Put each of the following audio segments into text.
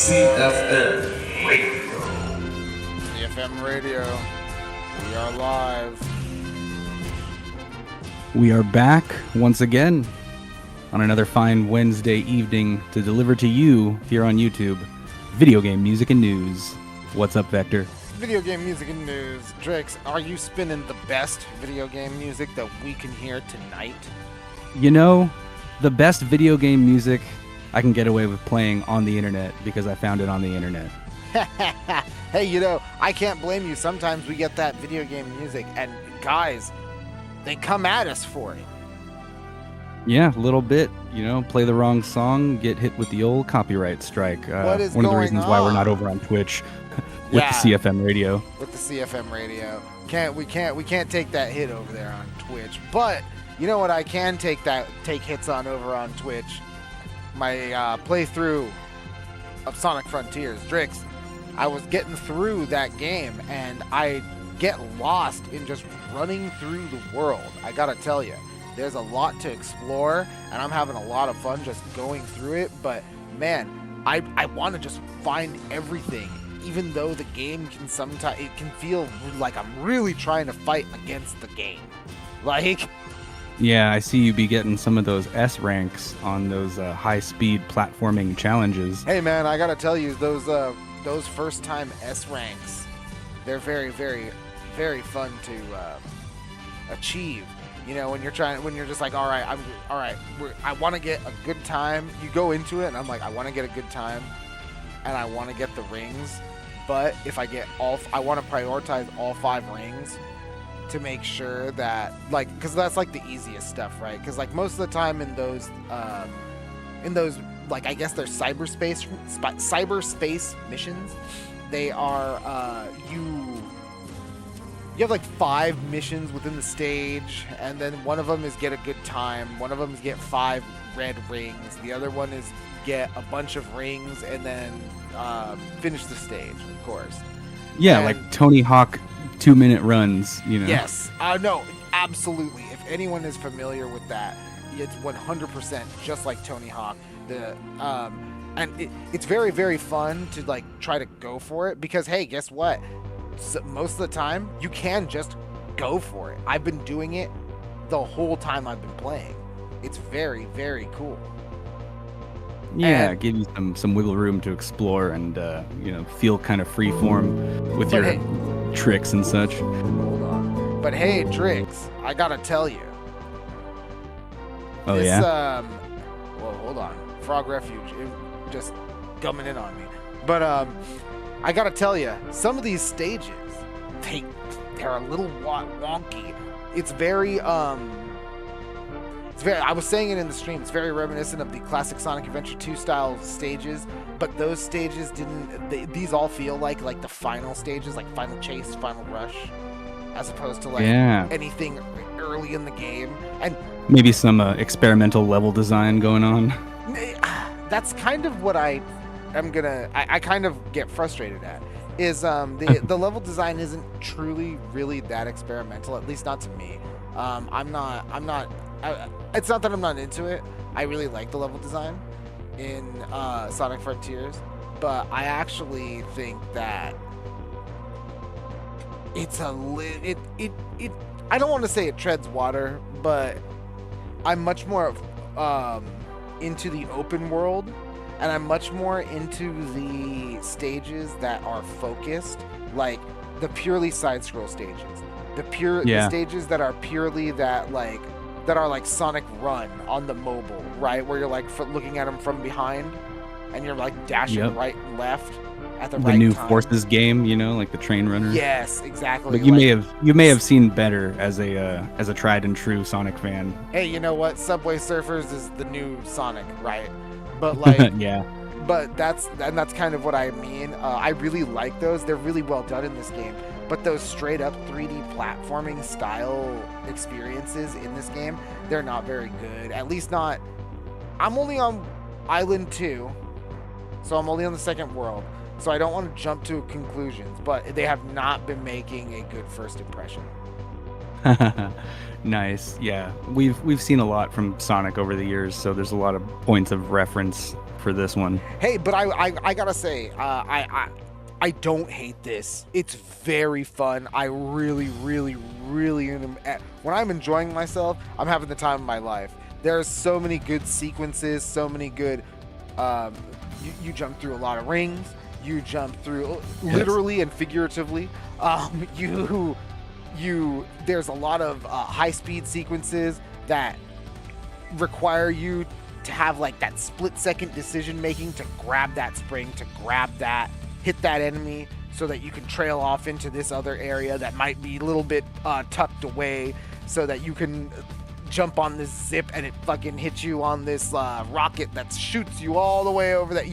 CFM Radio. CFM Radio. We are live. We are back once again on another fine Wednesday evening to deliver to you here on YouTube video game music and news. What's up, Vector? Video game music and news. Drix, are you spinning the best video game music that we can hear tonight? You know, the best video game music I can get away with playing on the internet because I found it on the internet. Hey, you know, I can't blame you. Sometimes we get that video game music, and guys, they come at us for it. Yeah, a little bit. You know, play the wrong song, get hit with the old copyright strike. What is one of the going reasons why we're on? not over on Twitch with the CFM Radio. With the CFM Radio. We can't take that hit over there on Twitch. But you know what I can take hits on over on Twitch? My playthrough of Sonic Frontiers, Drix, I was getting through that game, and I get lost in just running through the world. I gotta tell you, there's a lot to explore, and I'm having a lot of fun just going through it. But man, I want to just find everything, even though the game can sometimes, it can feel like I'm really trying to fight against the game. Like, Yeah, I see you be getting some of those S ranks on those high-speed platforming challenges. hey man, I gotta tell you, those first-time S ranks, they're very, very, very fun to achieve. You know, when you're just like, all right, I want to get a good time. You go into it, and I'm like, I want to get a good time, and I want to get the rings. But if I get I want to prioritize all 5 rings to make sure that, like, because that's like the easiest stuff, right? Because like most of the time in those, like, I guess they're cyberspace missions. They are you have like 5 missions within the stage, and then one of them is get a good time, one of them is get 5 red rings, the other one is get a bunch of rings, and then finish the stage, of course. Yeah, and, like Tony Hawk 2-minute runs, you know. Yes, no, absolutely. If anyone is familiar with that, it's 100% just like Tony Hawk. And it's very, very fun to like try to go for it, because hey, guess what? So most of the time, you can just go for it. I've been doing it the whole time I've been playing. It's very, very cool. Yeah, And- give you some wiggle room to explore and feel kind of freeform with But your hey- tricks and such. Hold on. But hey, Drix, I gotta tell you. Oh this, yeah. Well, hold on. Frog Refuge, just gumming in on me. But I gotta tell you, some of these stages, they're a little wonky. It's very I was saying it in the stream, it's very reminiscent of the classic Sonic Adventure 2 style stages, but those stages these all feel like the final stages, like Final Chase, Final Rush, as opposed to like anything early in the game. And maybe some experimental level design going on. that's kind of what I kind of get frustrated at, is the level design isn't truly really that experimental, at least not to me. It's not that I'm not into it. I really like the level design in Sonic Frontiers, but I actually think that it's I don't want to say it treads water, but I'm much more into the open world, and I'm much more into the stages that are focused, like the purely side-scroll stages, the stages that are purely that are like Sonic Run on the mobile, right? Where you're like looking at them from behind, and you're like dashing right and left at the right time. The new Forces game, like the train runner. Yes, exactly. But you may have seen better as a tried and true Sonic fan. Hey, you know what? Subway Surfers is the new Sonic, right? But like, yeah. But that's kind of what I mean. I really like those. They're really well done in this game. But those straight up 3D platforming style experiences in this game, they're not very good. At least not. I'm only on Island 2, so I'm only on the second world. So I don't want to jump to conclusions, but they have not been making a good first impression. Nice. Yeah, we've seen a lot from Sonic over the years, so there's a lot of points of reference for this one. Hey, but I gotta say, I don't hate this. It's very fun. I really, really, really when I'm enjoying myself, I'm having the time of my life. There's so many good sequences, so many good. You jump through a lot of rings. You jump through literally and figuratively. There's a lot of high-speed sequences that require you to have like that split-second decision-making to grab that spring, to grab that, hit that enemy, so that you can trail off into this other area that might be a little bit tucked away, so that you can jump on this zip and it fucking hits you on this rocket that shoots you all the way over that,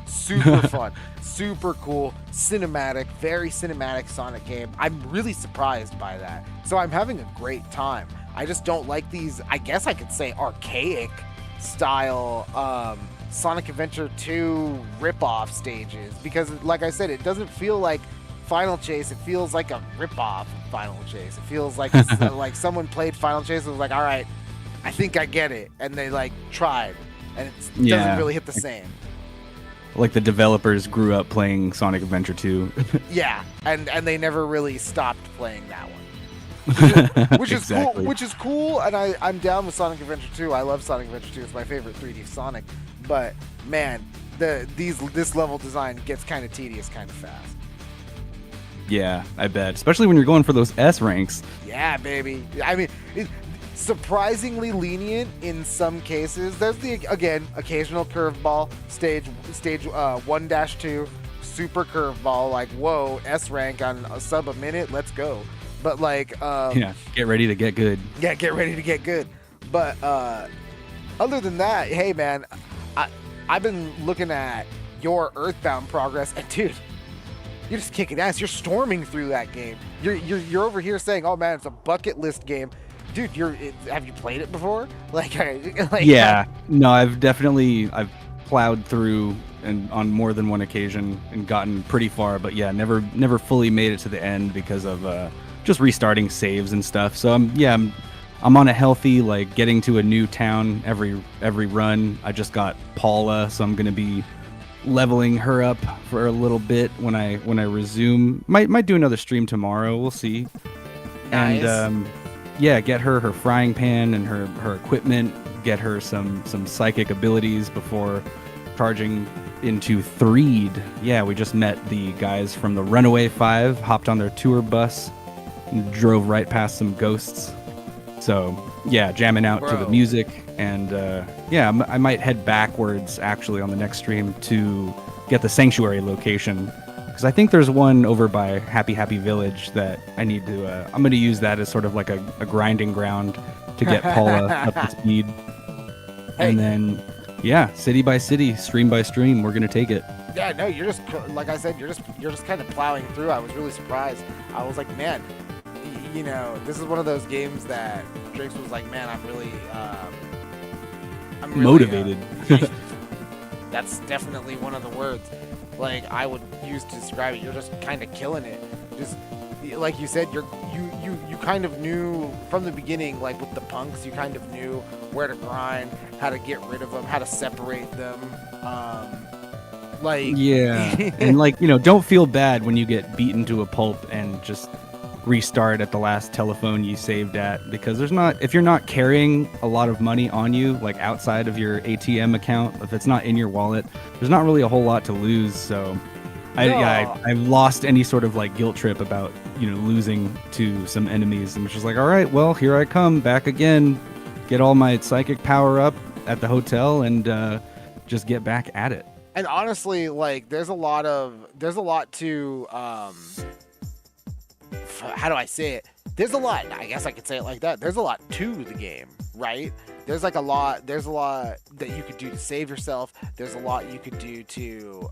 super fun, super cool, cinematic, very cinematic Sonic game. I'm really surprised by that. So I'm having a great time. I just don't like these, I guess I could say, archaic style Sonic Adventure 2 rip-off stages, because like I said, it doesn't feel like Final Chase. It feels like a rip-off of Final Chase. It feels like like someone played Final Chase and was like, all right, I think I get it, and they like tried, and it doesn't really hit the same. Like the developers grew up playing Sonic Adventure 2. Yeah, and they never really stopped playing that one. Which is exactly. cool. Which is cool, and I'm down with Sonic Adventure 2. I love Sonic Adventure 2. It's my favorite 3D Sonic. But man, this level design gets kind of tedious, kind of fast. Yeah, I bet. Especially when you're going for those S ranks. Yeah, baby. I mean, surprisingly lenient in some cases. There's the occasional curveball stage 1-2 super curveball, like whoa, S rank on a sub a minute, let's go. But like get ready to get good. Yeah, get ready to get good. But other than that, hey man, I've been looking at your Earthbound progress, and dude, you're just kicking ass. You're storming through that game. You're over here saying, "Oh man, it's a bucket list game." Dude, have you played it before? No, I've plowed through and on more than one occasion and gotten pretty far, but yeah, never fully made it to the end because of just restarting saves and stuff. So I'm on a healthy, like, getting to a new town every run. I just got Paula, so I'm gonna be leveling her up for a little bit when I resume. Might do another stream tomorrow. We'll see. Nice. And get her frying pan and her equipment. Get her some psychic abilities before charging into Threed. Yeah, we just met the guys from the Runaway 5. Hopped on their tour bus and drove right past some ghosts. So, yeah, jamming out to the music, and I might head backwards actually on the next stream to get the Sanctuary location, because I think there's one over by Happy Village that I need to. I'm going to use that as sort of like a grinding ground to get Paula up to speed, and then city by city, stream by stream, we're going to take it. Yeah, no, you're just, like I said, you're just kind of plowing through. I was really surprised. I was like, man. You know, this is one of those games that Drakes was like, man, I'm really motivated. That's definitely one of the words like I would use to describe it. You're just kind of killing it. Just like you said, you kind of knew from the beginning, like with the punks, you kind of knew where to grind, how to get rid of them, how to separate them. And like, you know, don't feel bad when you get beaten to a pulp and just restart at the last telephone you saved at, because if you're not carrying a lot of money on you, like outside of your ATM account, if it's not in your wallet, there's not really a whole lot to lose. So I've lost any sort of like guilt trip about, you know, losing to some enemies, and it's just like, all right, well, here I come back again, get all my psychic power up at the hotel, and just get back at it. And honestly, like there's a lot to how do I say it? There's a lot. I guess I could say it like that. There's a lot to the game, right? There's a lot that you could do to save yourself. There's a lot you could do to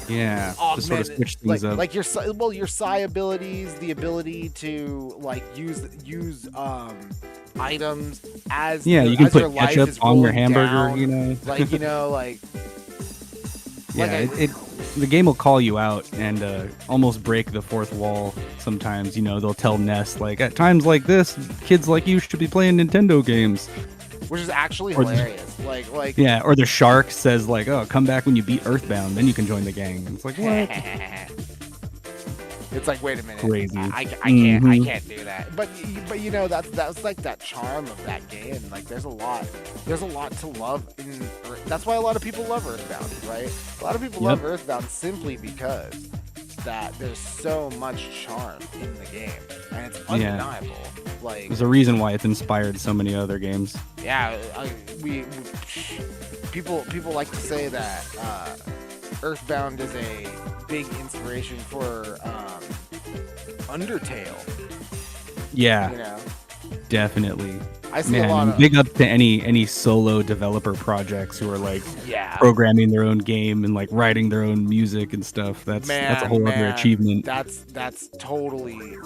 to sort of switch things up. Like your psi abilities, the ability to like use items as you can put your life ketchup is on your rolling hamburger, down. you know. Like, you know, like the game will call you out and almost break the fourth wall sometimes. You know, they'll tell Ness, like, at times like this, kids like you should be playing Nintendo games. Which is actually hilarious. Or the shark says, like, oh, come back when you beat Earthbound, then you can join the gang. It's like, what? It's like, wait a minute. Crazy. I can't do that. But you know, that's like that charm of that game. Like there's a lot to love in that's why a lot of people love Earthbound, right? A lot of people love Earthbound simply because that there's so much charm in the game, and it's undeniable. Like there's a reason why it's inspired so many other games. Yeah, people like to say that Earthbound is a big inspiration for Undertale. Yeah, you know? Definitely. I see a lot of big up to any solo developer projects who are like programming their own game and like writing their own music and stuff. That's a whole other achievement. That's totally.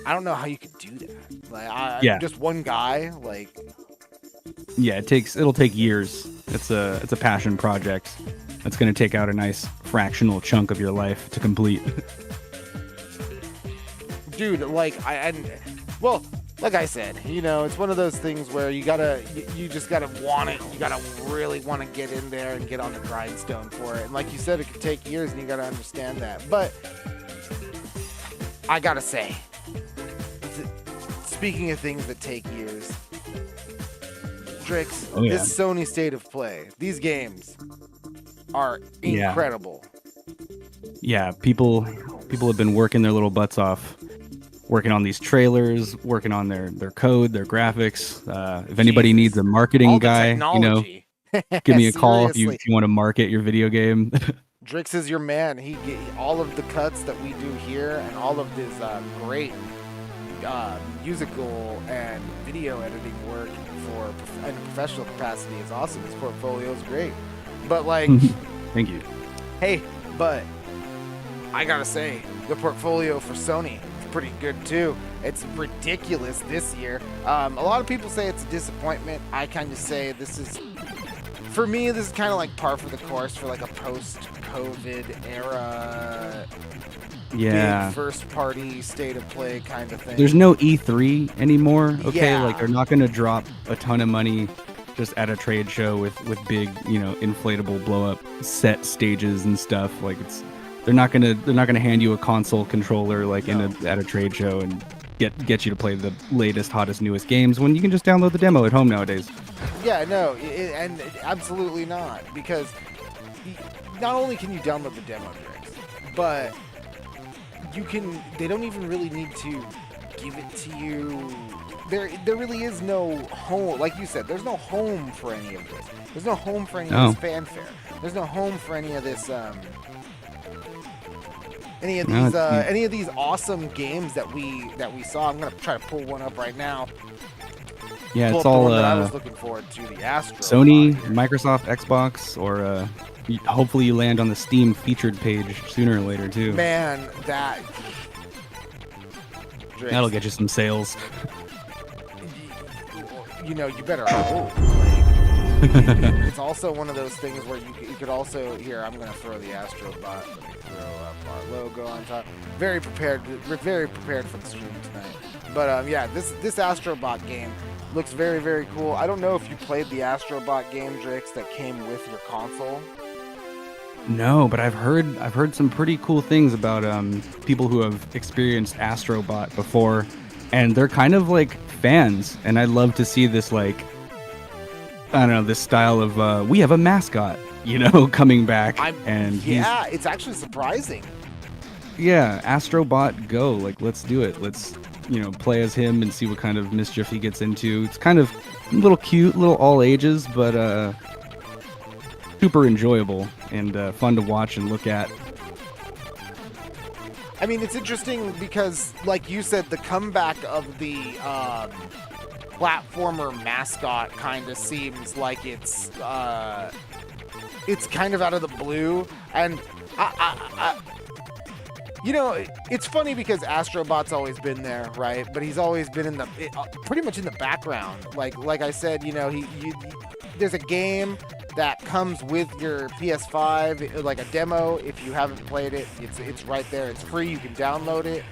I don't know how you could do that. Like, just one guy. Like, Yeah, it'll take years. It's a passion project. That's going to take out a nice fractional chunk of your life to complete. Dude, like like I said, it's one of those things where you just gotta want it. You gotta really want to get in there and get on the grindstone for it. And like you said, it could take years, and you gotta understand that. But I gotta say, speaking of things that take years, Drix, this Sony State of Play, these games are incredible. Yeah, people have been working their little butts off, working on these trailers, working on their code, their graphics. If anybody needs a marketing guy, give me a call if you want to market your video game. Drix is your man. All of the cuts that we do here and all of this great musical and video editing work in a professional capacity is awesome. His portfolio is great. But thank you. Hey, but I gotta say, the portfolio for Sony is pretty good too. It's ridiculous this year. A lot of people say it's a disappointment. I kind of say for me, this is kind of like par for the course for like a post-COVID era, big first-party state of play kind of thing. There's no E3 anymore. Okay, like they're not gonna drop a ton of money just at a trade show with big, inflatable blow-up set stages and stuff. Like they're not gonna hand you a console controller at a trade show and get you to play the latest, hottest, newest games when you can just download the demo at home nowadays. Yeah, no, and absolutely not, because not only can you download the demo, Drix, but they don't even really need to give it to you. There really is no home. Like you said, there's no home for any of this. There's no home for any of this fanfare. There's no home for any of this any of these awesome games that we saw. I'm gonna try to pull one up right now. Yeah, it's all that I was looking forward to, the Astro. Sony, Microsoft, Xbox, or hopefully you land on the Steam featured page sooner or later too. Man, that'll get you some sales. You better hope. It's also one of those things where you could also I'm gonna throw the Astrobot. Let me throw up our logo on top. Very prepared for the stream tonight. But this Astrobot game looks very, very cool. I don't know if you played the Astrobot game, Drix, that came with your console. No, but I've heard some pretty cool things about people who have experienced Astrobot before, and they're kind of like fans. And I'd love to see this this style of we have a mascot, coming back. It's actually surprising. Yeah, Astrobot Go. Let's do it. Let's play as him and see what kind of mischief he gets into. It's kind of a little cute, little all ages, but super enjoyable and fun to watch and look at. I mean, it's interesting because, like you said, the comeback of the platformer mascot kind of seems like it's kind of out of the blue, and it's funny because Astrobot's always been there, right? But he's always been pretty much in the background. Like I said, there's a game that comes with your PS5, like a demo. If you haven't played it, it's right there. It's free. You can download it.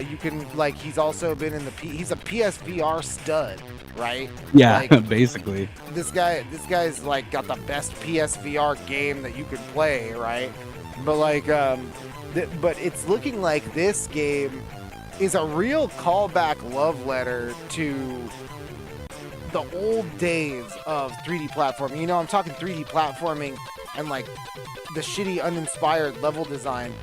You can he's also been in he's a PSVR stud, right? Yeah, basically. This guy's got the best PSVR game that you could play, right? But but it's looking like this game is a real callback love letter to the old days of 3D platforming. I'm talking 3D platforming and the shitty, uninspired level design.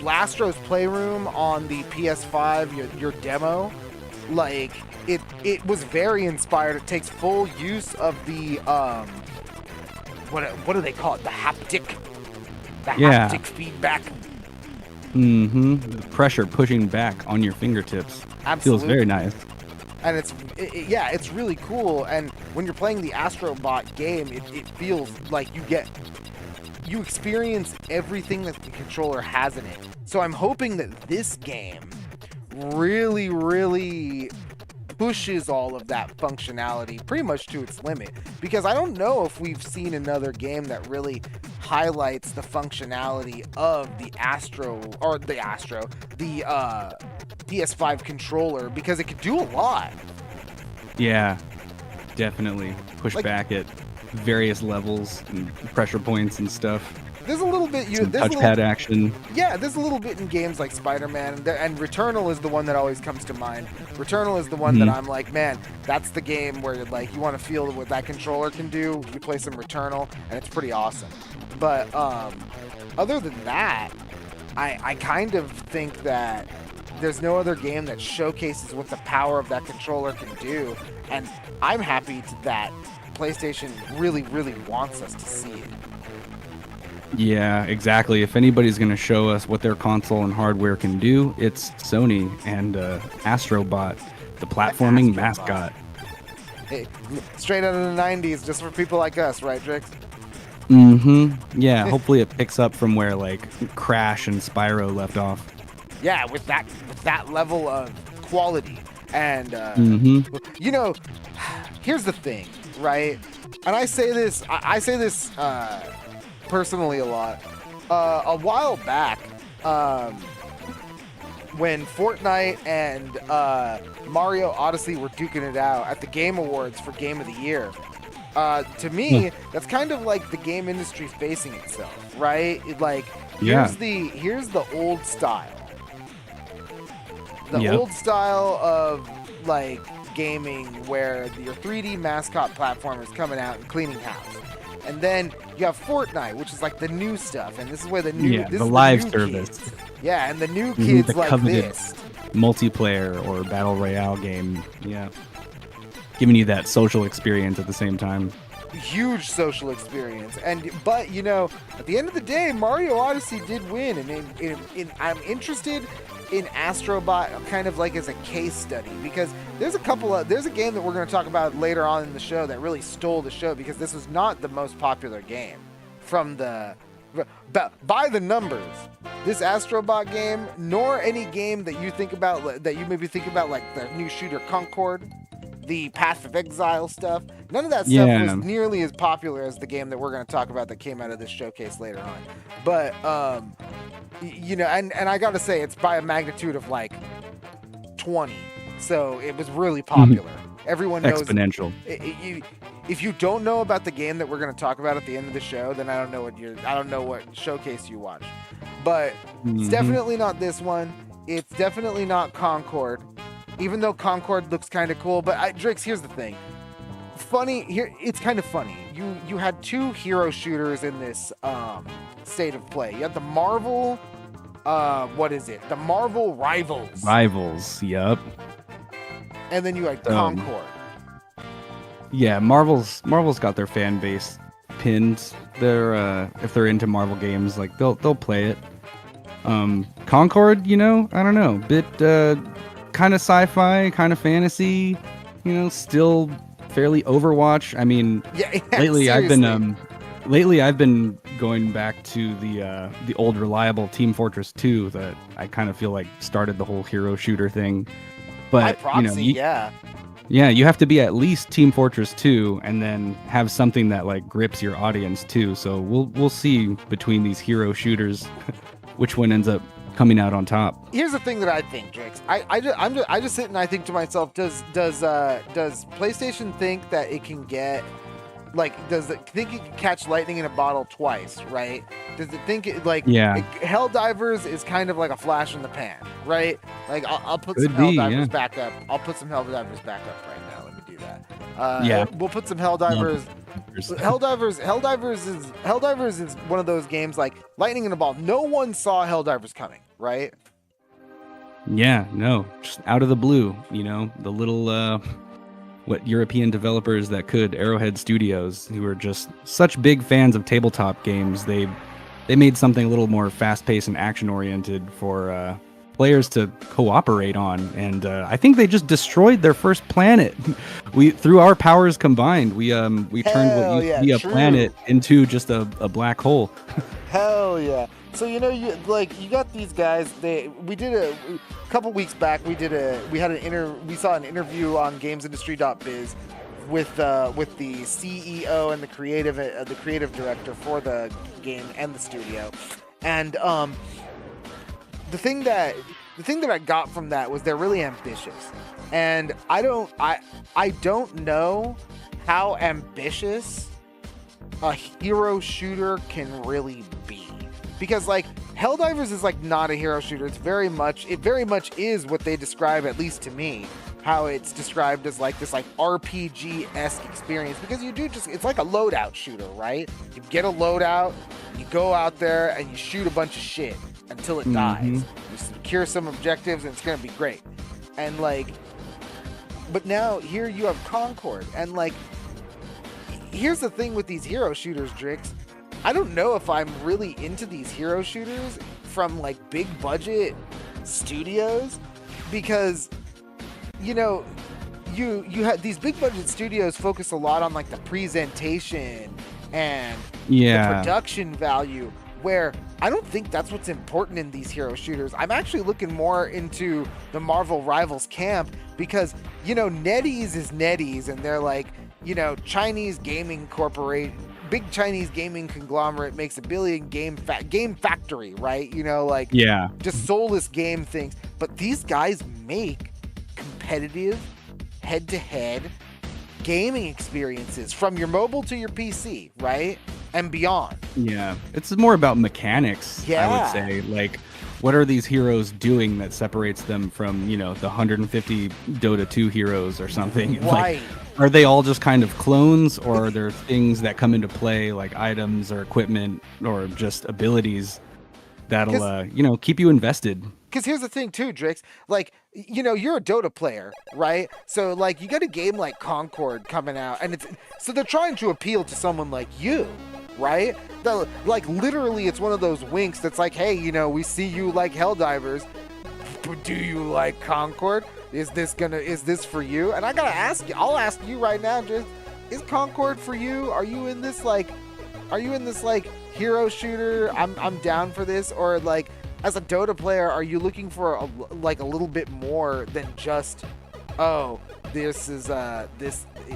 Lastro's Playroom on the PS5, your demo, it was very inspired. It takes full use of the what do they call it? The haptic feedback. The pressure pushing back on your fingertips. Absolutely. Feels very nice. And it's really cool. And when you're playing the Astrobot game, it feels like you experience everything that the controller has in it. So I'm hoping that this game really, really pushes all of that functionality pretty much to its limit, because I don't know if we've seen another game that really highlights the functionality of the PS5 controller, because it could do a lot. Yeah, definitely push Like, back at various levels and pressure points and stuff. There's a little bit Touchpad action. Yeah, there's a little bit in games like Spider-Man, and Returnal is the one that always comes to mind. Returnal is the one that I'm like, man, that's the game where like you want to feel what that controller can do. You play some Returnal, and it's pretty awesome. But other than that, I kind of think that there's no other game that showcases what the power of that controller can do, and I'm happy that PlayStation really, really wants us to see it. Yeah, exactly. If anybody's going to show us what their console and hardware can do, it's Sony and Astrobot, the platforming mascot. Hey, straight out of the 90s, just for people like us, right, Drix? Mm-hmm. Yeah, hopefully it picks up from where like Crash and Spyro left off. Yeah, with that level of quality. And you know, here's the thing, right? And I say this personally a lot. A while back, when Fortnite and Mario Odyssey were duking it out at the Game Awards for Game of the Year, to me, that's kind of like the game industry facing itself, right? Here's the old style. The old style of like gaming where your 3D mascot platform is coming out and cleaning house. And then you have Fortnite, which is like the new stuff, and this is where the live service. Kids. Yeah, and the new kids the like this multiplayer or battle royale game. Yeah, giving you that social experience at the same time. Huge social experience, but you know, at the end of the day, Mario Odyssey did win, and I'm interested in Astrobot kind of like as a case study, because there's a game that we're going to talk about later on in the show that really stole the show, because this was not the most popular game by the numbers. This Astrobot game, nor any game that you think about that you maybe think about like the new shooter Concord, the Path of Exile stuff, none of that stuff was nearly as popular as the game that we're going to talk about that came out of this showcase later on. But you know, and I gotta say, it's by a magnitude of like 20, so it was really popular. Everyone knows exponential. If you don't know about the game that we're going to talk about at the end of the show, then I don't know what showcase you watched. But it's definitely not this one. It's definitely not Concord, even though Concord looks kind of cool. But Drix, here's the thing. It's kind of funny. You had two hero shooters in this state of play. You had the Marvel, the Marvel Rivals. Rivals, yep. And then you had Concord. Yeah, Marvel's got their fan base pinned. They're if they're into Marvel games, like they'll play it. Concord, you know, I don't know, bit kind of sci-fi, kind of fantasy, you know, still fairly Overwatch. I mean, lately seriously. I've been going back to the old reliable Team Fortress 2 that I kind of feel like started the whole hero shooter thing. But proxy, you have to be at least Team Fortress 2 and then have something that like grips your audience too. So we'll see between these hero shooters which one ends up coming out on top. Here's the thing that I think, Drix. I just sit and I think to myself, does PlayStation think that it can get, like, does it think it can catch lightning in a bottle twice, right? Does it think Helldivers is kind of like a flash in the pan, right? Like I'll put some Helldivers back up. I'll put some Helldivers back up right now. Let me do that. We'll put some Helldivers. Helldivers is one of those games like lightning in a ball. No one saw Helldivers coming, right? Yeah, no, just out of the blue, you know, the little what European developers that could, Arrowhead Studios, who were just such big fans of tabletop games, they made something a little more fast-paced and action-oriented for players to cooperate on, and I think they just destroyed their first planet. Through our powers combined, we turned what used to be a planet into just a black hole. Hell yeah. So you got these guys. We did a couple weeks back. We saw an interview on GamesIndustry.biz with the CEO and the creative director for the game and the studio. And the thing that I got from that was they're really ambitious. And I don't know how ambitious a hero shooter can really be, because like Helldivers is like not a hero shooter. It very much is what they describe, at least to me, how it's described as like this like RPG-esque experience, because it's like a loadout shooter, right? You get a loadout, you go out there and you shoot a bunch of shit until it dies. You secure some objectives and it's gonna be great. And like, but now here you have Concord, and like, here's the thing with these hero shooters, Drix. I don't know if I'm really into these hero shooters from like big budget studios, because you have these big budget studios focus a lot on like the presentation and the production value, where I don't think that's what's important in these hero shooters. I'm actually looking more into the Marvel Rivals camp, because NetEase is NetEase, and they're like, Chinese gaming corporate, big Chinese gaming conglomerate, makes a billion game factory, right? Just soulless game things. But these guys make competitive, head-to-head gaming experiences from your mobile to your PC, right? And beyond. Yeah, it's more about mechanics, I would say. Like, what are these heroes doing that separates them from, the 150 Dota 2 heroes or something? Right. Like, are they all just kind of clones, or are there things that come into play, like items or equipment or just abilities that'll, keep you invested? Because here's the thing too, Drix. Like, you're a Dota player, right? So like, you got a game like Concord coming out, and so they're trying to appeal to someone like you, right? Like, literally, it's one of those winks that's like, hey, we see you like Helldivers, but do you like Concord? Is this for you? And I gotta ask you, I'll ask you right now, Drix, is Concord for you? Are you in this like hero shooter? I'm down for this. Or like, as a Dota player, are you looking for a little bit more than just, oh, this is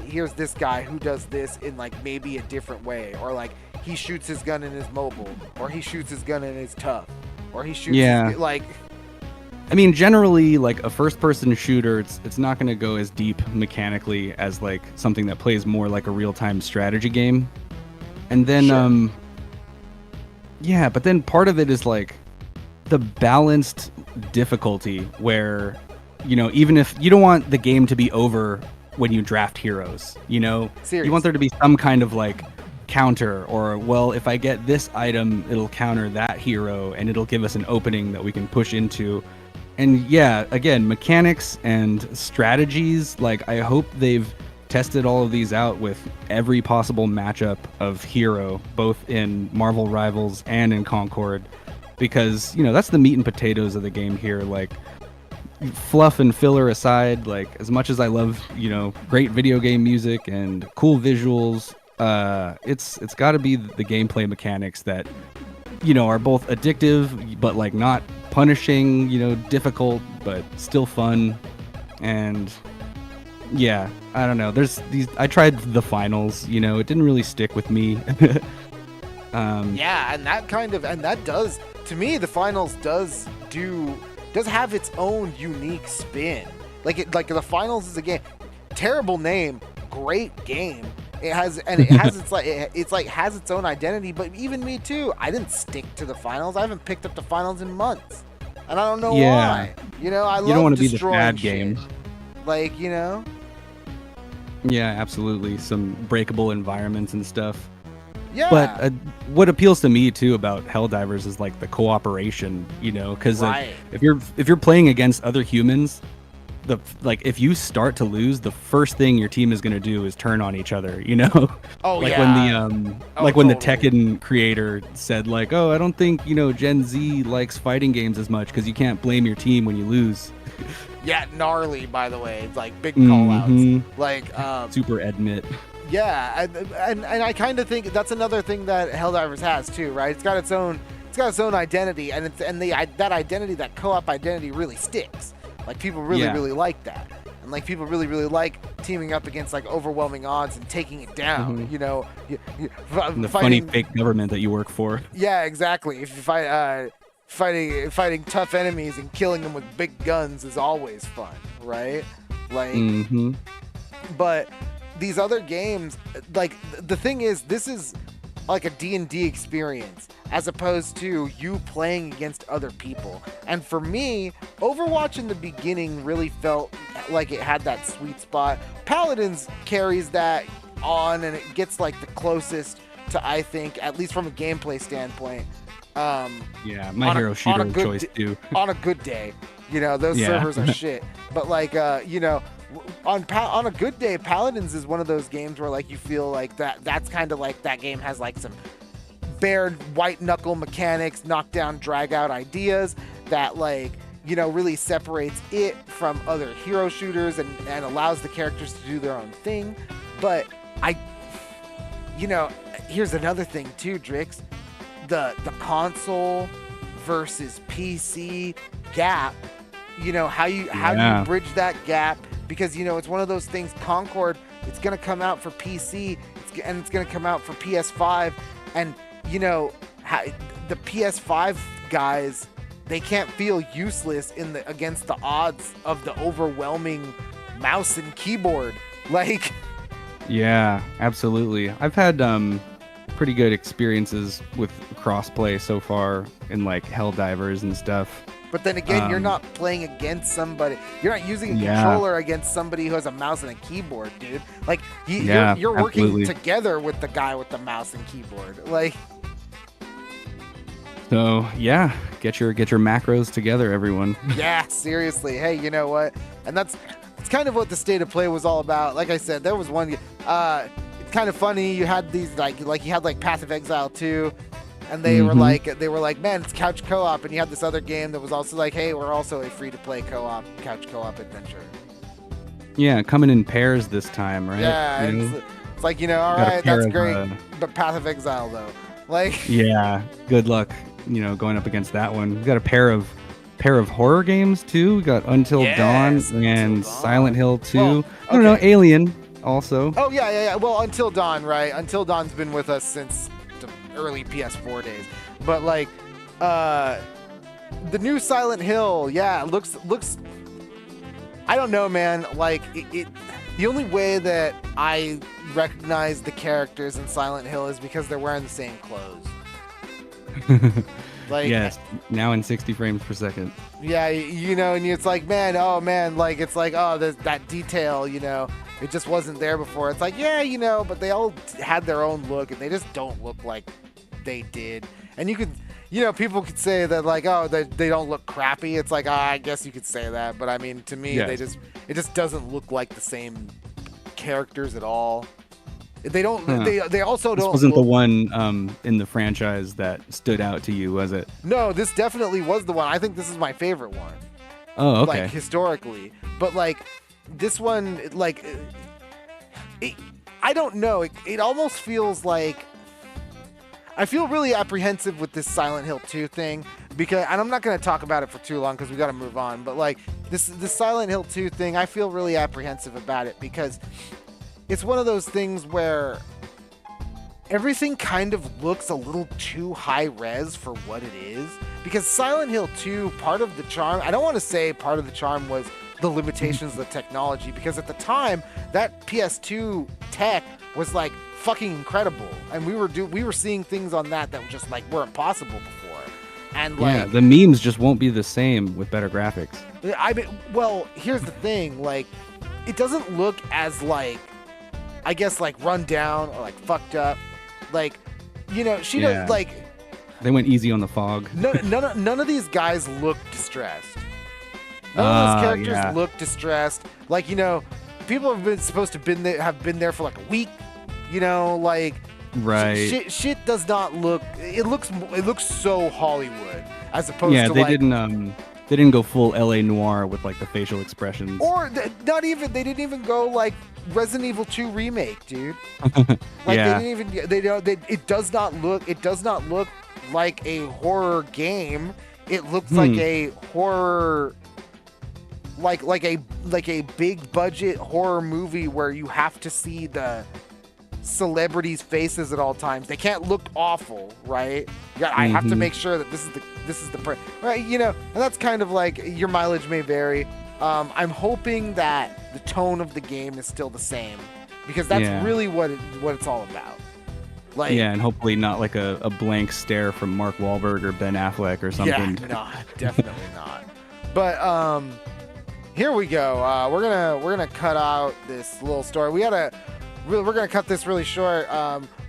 here's this guy who does this in like maybe a different way, or like he shoots his gun in his mobile, or he shoots his gun in his tough, or he shoots his, like. I mean, generally, like a first-person shooter, it's not going to go as deep mechanically as like something that plays more like a real-time strategy game. And then, but then part of it is like the balanced difficulty, where, even if you don't want the game to be over when you draft heroes, Seriously. You want there to be some kind of like counter, or, well, if I get this item, it'll counter that hero and it'll give us an opening that we can push into. And again, mechanics and strategies, like, I hope they've tested all of these out with every possible matchup of hero, both in Marvel Rivals and in Concord, because, that's the meat and potatoes of the game here. Like, fluff and filler aside, like, as much as I love, great video game music and cool visuals, it's got to be the gameplay mechanics that, are both addictive, but like not punishing, difficult, but still fun. And I don't know. There's these. I tried the finals. It didn't really stick with me. And that does, to me, the finals does have its own unique spin. Like the finals is a game. Terrible name, great game. It has its own identity. But even me too, I didn't stick to the finals. I haven't picked up the finals in months, and I don't know why. I love, you don't want to be the bad game. Like, Yeah, absolutely. Some breakable environments and stuff. Yeah. But what appeals to me too about Helldivers is like the cooperation. Because if you're playing against other humans, if you start to lose, the first thing your team is going to do is turn on each other, Oh, like yeah. When the Tekken creator said like, oh, I don't think, Gen Z likes fighting games as much because you can't blame your team when you lose. Yeah, gnarly, by the way. It's like big call outs. Like, super admit. Yeah, and I kind of think that's another thing that Helldivers has too, right? It's got its own identity, and that identity, that co-op identity, really sticks. Like people really like that, and like people really like teaming up against like overwhelming odds and taking it down. Mm-hmm. You know, And the funny fake government that you work for. Yeah, exactly. If you fighting tough enemies and killing them with big guns is always fun, right? Like, but these other games, like the thing is, this is like a D&D experience as opposed to you playing against other people. And for me, Overwatch in the beginning really felt like it had that sweet spot. Paladins carries that on, and it gets like the closest to, I think, at least from a gameplay standpoint. Yeah, my hero shooter of choice too. On a good day, you know, those servers are shit. But like, you know, on a good day, Paladins is one of those games where like you feel like that's kind of like that game has like some bare white knuckle mechanics, knockdown, drag out ideas that like, you know, really separates it from other hero shooters and allows the characters to do their own thing. But you know, here's another thing too, Drix. The console versus PC gap, you know, how do you bridge that gap? Because, you know, it's one of those things, Concord, it's going to come out for PC, and it's going to come out for PS5, and, you know, the PS5 guys, they can't feel useless against the odds of the overwhelming mouse and keyboard. Like... Yeah, absolutely. I've had pretty good experiences with crossplay so far in like Helldivers and stuff. But then again, you're not playing against somebody. You're not using a controller against somebody who has a mouse and a keyboard, dude. Like you're working together with the guy with the mouse and keyboard. Like, so yeah, get your macros together, everyone. Yeah, seriously. Hey, you know what? And it's kind of what the State of Play was all about. Like I said, there was one. It's kind of funny. You had these like you had like Path of Exile 2. And they were like, man, it's couch co-op, and you had this other game that was also like, hey, we're also a free-to-play couch co-op adventure. Yeah, coming in pairs this time, right? Yeah, it's like, you know, all right, that's great, but Path of Exile though, like. Yeah, good luck, you know, going up against that one. We got a pair of horror games too. We got Until Dawn and Silent Hill 2. Well, I don't know, Alien also. Oh yeah. Well, Until Dawn, right? Until Dawn's been with us since early PS4 days, but like the new Silent Hill, looks I don't know, man. Like it the only way that I recognize the characters in Silent Hill is because they're wearing the same clothes. Like, yes, now in 60 frames per second. Yeah, you know, and it's like, man, like it's like, there's that detail, you know, it just wasn't there before. It's like, yeah, you know, but they all had their own look, and they just don't look like they did. And you could, you know, people could say that like, they don't look crappy. It's like, I guess you could say that, but I mean, to me, it just doesn't look like the same characters at all. They don't. They also don't. This wasn't the one in the franchise that stood out to you, was it? No, this definitely was the one. I think this is my favorite one. Oh, okay. Like historically, but like this one, like I don't know. It almost feels like I feel really apprehensive with this Silent Hill 2 thing because, and I'm not going to talk about it for too long because we got to move on. But like this Silent Hill 2 thing, I feel really apprehensive about it because it's one of those things where everything kind of looks a little too high res for what it is. Because Silent Hill 2, part of the charm, I don't want to say part of the charm was the limitations of the technology, because at the time, that PS2 tech was like fucking incredible. And we were seeing things on that just like were impossible before. And like, the memes just won't be the same with better graphics. I mean, well, here's the thing, like, it doesn't look as like, I guess, like run down or like fucked up. Like, you know, she does like. They went easy on the fog. None of these guys look distressed. None of those characters look distressed. Like, you know, people have been supposed to have been there for like a week. You know, like, right? Shit does not look. It looks so Hollywood as opposed to they like. they didn't go full LA noir with like the facial expressions. Or not even, they didn't even go like Resident Evil 2 remake, dude. Like Yeah. they didn't even, it does not look like a horror game. It looks like a horror, like a big budget horror movie where you have to see the celebrities' faces at all times. They can't look awful, right? I have to make sure that this is the right, you know, and that's kind of like your mileage may vary. I'm hoping that the tone of the game is still the same, because that's really what it's all about. Like, yeah, and hopefully not like a blank stare from Mark Wahlberg or Ben Affleck or something. Yeah, no, definitely not. But here we go. We're gonna cut out this little story. We're gonna cut this really short.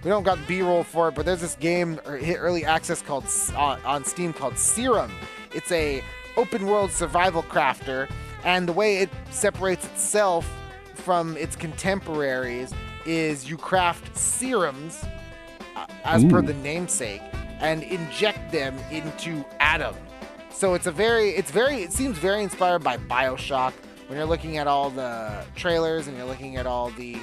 We don't got B-roll for it, but there's this game hit early access called on Steam called Serum. It's a open world survival crafter, and the way it separates itself from its contemporaries is you craft serums, as per the namesake, and inject them into Atom. So it seems very inspired by BioShock. When you're looking at all the trailers and you're looking at all the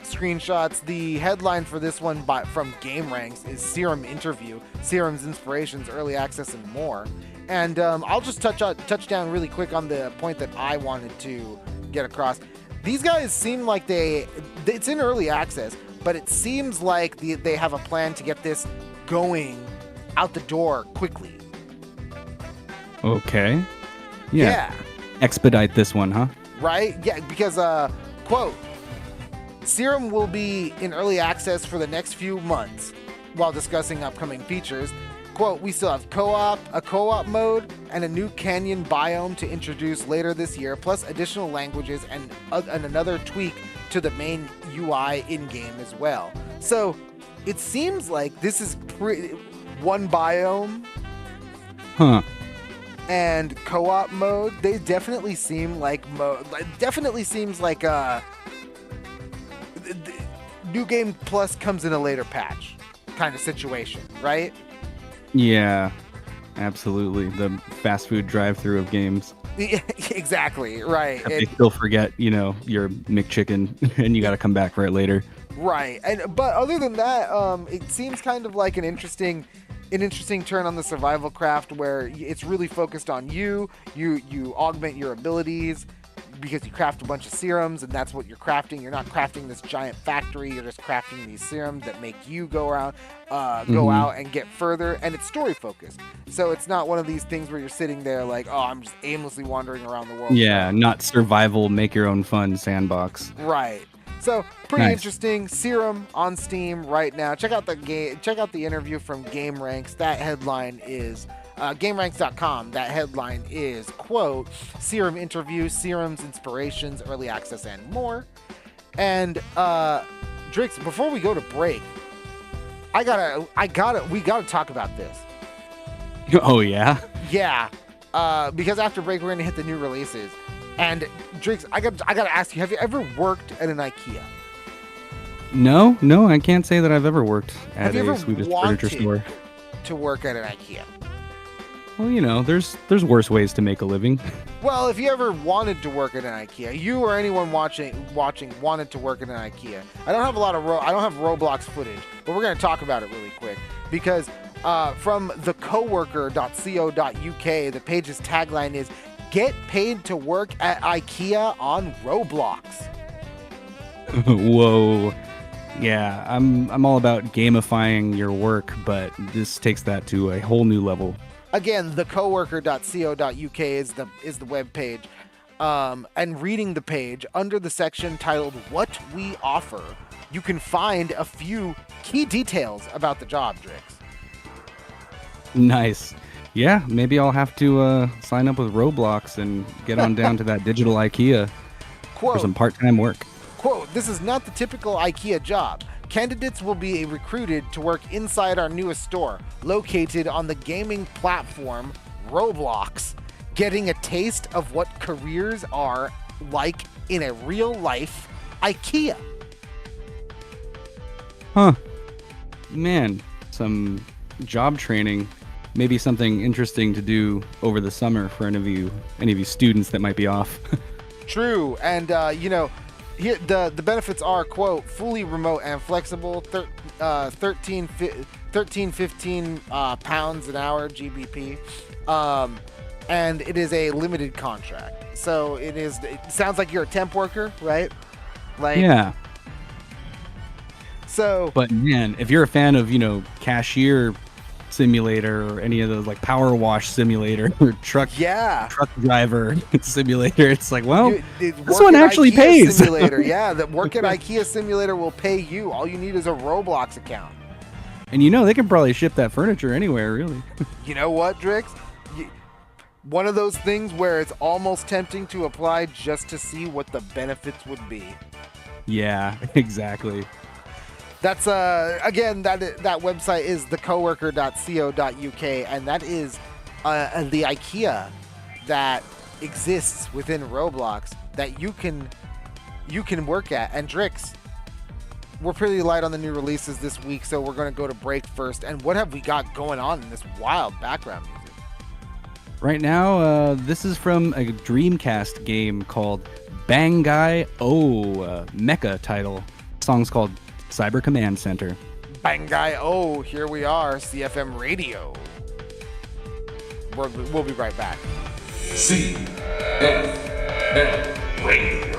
screenshots, the headline for this one from GameRanks is Serum Interview, Serum's Inspirations, Early Access, and More. And I'll just touch down really quick on the point that I wanted to get across. These guys seem like it's in early access, but it seems like they have a plan to get this going out the door quickly. Okay. Yeah. Expedite this one, huh? Right? Yeah, because, quote, Serum will be in early access for the next few months while discussing upcoming features. Quote, we still have a co-op mode, and a new canyon biome to introduce later this year, plus additional languages and another tweak to the main UI in-game as well. So it seems like this is one biome. Huh. And co-op mode, they definitely seem like new game plus comes in a later patch kind of situation, right? Yeah, absolutely. The fast food drive-through of games. Exactly, right. They still forget, your McChicken, and you got to come back for it later. Right, but other than that, it seems kind of like an interesting turn on the survival craft, where it's really focused on you augment your abilities because you craft a bunch of serums, and that's what you're crafting. You're not crafting this giant factory, you're just crafting these serums that make you go out and get further, and it's story focused. So it's not one of these things where you're sitting there like, oh, I'm just aimlessly wandering around the world. Yeah, not survival, make your own fun sandbox. Right. So pretty interesting. Serum on Steam right now. Check out the interview from GameRanks. That headline is GameRanks.com. That headline is, quote, Serum Interview, Serum's Inspirations, Early Access, and More. And Drix, before we go to break, we gotta talk about this. Oh yeah? Yeah. Because after break we're gonna hit the new releases. And Drix, I gotta ask you, have you ever worked at an IKEA? No, I can't say that I've ever worked at a Swedish furniture store. To work at an IKEA? Well, there's worse ways to make a living. Well, if you ever wanted to work at an IKEA, you or anyone watching wanted to work at an IKEA. I don't have Roblox footage, but we're gonna talk about it really quick because from thecoworker.co.uk, the page's tagline is "Get paid to work at IKEA on Roblox." Whoa. Yeah, I'm all about gamifying your work, but this takes that to a whole new level. Again, thecoworker.co.uk is the web page. And reading the page, under the section titled What We Offer, you can find a few key details about the job, Drix. Nice. Yeah, maybe I'll have to sign up with Roblox and get on down to that digital IKEA for some part-time work. Quote, this is not the typical IKEA job. Candidates will be recruited to work inside our newest store, located on the gaming platform Roblox, getting a taste of what careers are like in a real-life IKEA. Huh. Man, some job training. maybe something interesting to do over the summer for any of you students that might be off. True, and here the benefits are, quote, fully remote and flexible, 15 pounds an hour GBP, and it is a limited contract. So it sounds like you're a temp worker, right? Like, yeah. So, but man, if you're a fan of cashier simulator or any of those like power wash simulator or truck driver simulator, it's like, well, this one actually IKEA pays. Simulator, yeah, the work at IKEA simulator will pay you. All you need is a Roblox account. And they can probably ship that furniture anywhere, really. You know what, Drix? One of those things where it's almost tempting to apply just to see what the benefits would be. Yeah, exactly. That's again, that website is thecoworker.co.uk, and that is the IKEA that exists within Roblox that you can work at. And Drix, we're pretty light on the new releases this week, so we're going to go to break first. And what have we got going on in this wild background music? Right now, this is from a Dreamcast game called Bangai mecha title. The song's called Cyber Command Center. Bangai here we are, CFM Radio. We'll be right back. CFM Radio.